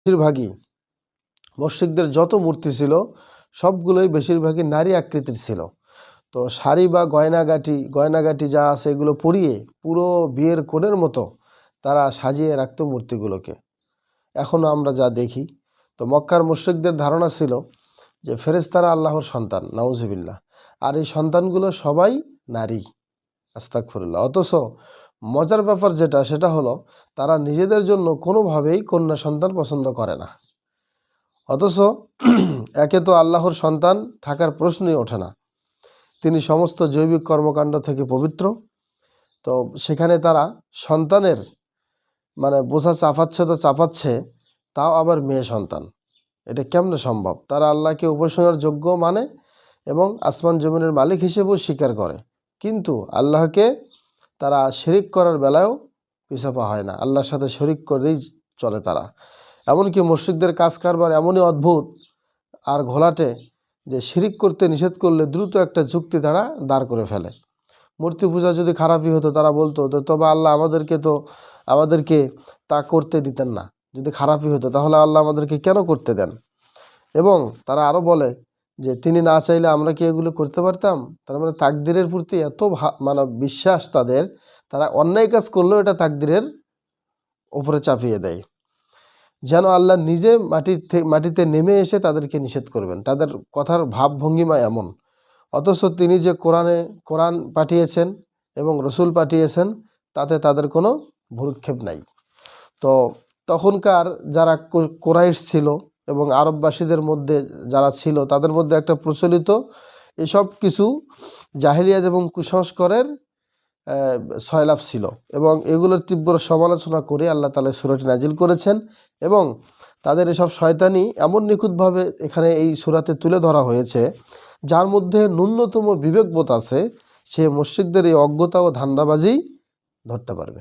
বেশিরভাগই মুশরিকদের যত মূর্তি ছিল সবগুলোই বেশিরভাগই নারী আকৃতির ছিল। তো শাড়ি বা গয়নাগাটি যা আছে এগুলো পরিয়ে পুরো বিয়ের কোণের মতো তারা সাজিয়ে রাখতো মূর্তিগুলোকে। এখনও আমরা যা দেখি। তো মক্কার মুশরিকদের ধারণা ছিল যে ফেরেশতারা আল্লাহর সন্তান, নাউজুবিল্লাহ, আর এই সন্তানগুলো সবাই নারী, আস্তাগফিরুল্লাহ। অথচ মজার ব্যাপার সেটা হলো তারা নিজেদের জন্য কোনোভাবেই কন্যা সন্তান পছন্দ করে না। অথচ একে তো আল্লাহর সন্তান থাকার প্রশ্নই ওঠে না, তিনি সমস্ত জৈবিক কর্মকাণ্ড থেকে পবিত্র। তো সেখানে তারা সন্তানের বোঝা চাপাচ্ছে, তাও আবার মেয়ে সন্তান। এটা কেমনে সম্ভব? তারা আল্লাহকে উপাসনার যোগ্য মানে এবং আসমান জমিনের মালিক হিসেবেও স্বীকার করে, কিন্তু আল্লাহকে তারা শিরিক করার বেলায়ও পিছপা হয় না, আল্লাহর সাথে শরিক করেই চলে তারা। এমনকি মুশরিকদের কাজ কারবার এমনই অদ্ভুত আর ঘোলাটে যে শিরিক করতে নিষেধ করলে দ্রুত একটা যুক্তি তারা দাঁড় করে ফেলে। মূর্তি পূজা যদি খারাপই হতো তারা বলতো তবে আল্লাহ আমাদেরকে তা করতে দিতেন না। যদি খারাপই হতো তাহলে আল্লাহ আমাদেরকে কেন করতে দেন? এবং তারা আরও বলে যে তিনি না চাইলে আমরা কি এগুলো করতে পারতাম? তার মানে তাকদিরের প্রতি এত বিশ্বাস তাদের, তারা অন্যায় কাজ করলেও এটা তাকদিরের উপরে চাপিয়ে দেয়, যেন আল্লাহ নিজে মাটিতে নেমে এসে তাদেরকে নিষেধ করবেন। তাদের কথার ভাবভঙ্গিমা এমন। অথচ তিনি যে কোরআন পাঠিয়েছেন এবং রসুল পাঠিয়েছেন তাতে তাদের কোনো ভ্রুক্ষেপ নাই। তো তখনকার যারা কুরাইশ ছিল এবং আরববাসীদের মধ্যে যারা ছিল তাদের মধ্যে একটা প্রচলিত এসব কিছু জাহেলিয়াত এবং কুসংস্কারের সয়লাভ ছিল, এবং এগুলোর তীব্র সমালোচনা করে আল্লাহ তাআলা সূরাটি নাজিল করেছেন। এবং তাদের এসব শয়তানি এমন নিখুঁতভাবে এখানে এই সূরাতে তুলে ধরা হয়েছে, যার মধ্যে ন্যূনতম বিবেকবোধ আছে সে মুশরিকদের এই অজ্ঞতা ও ধান্দাবাজি ধরতে পারবে।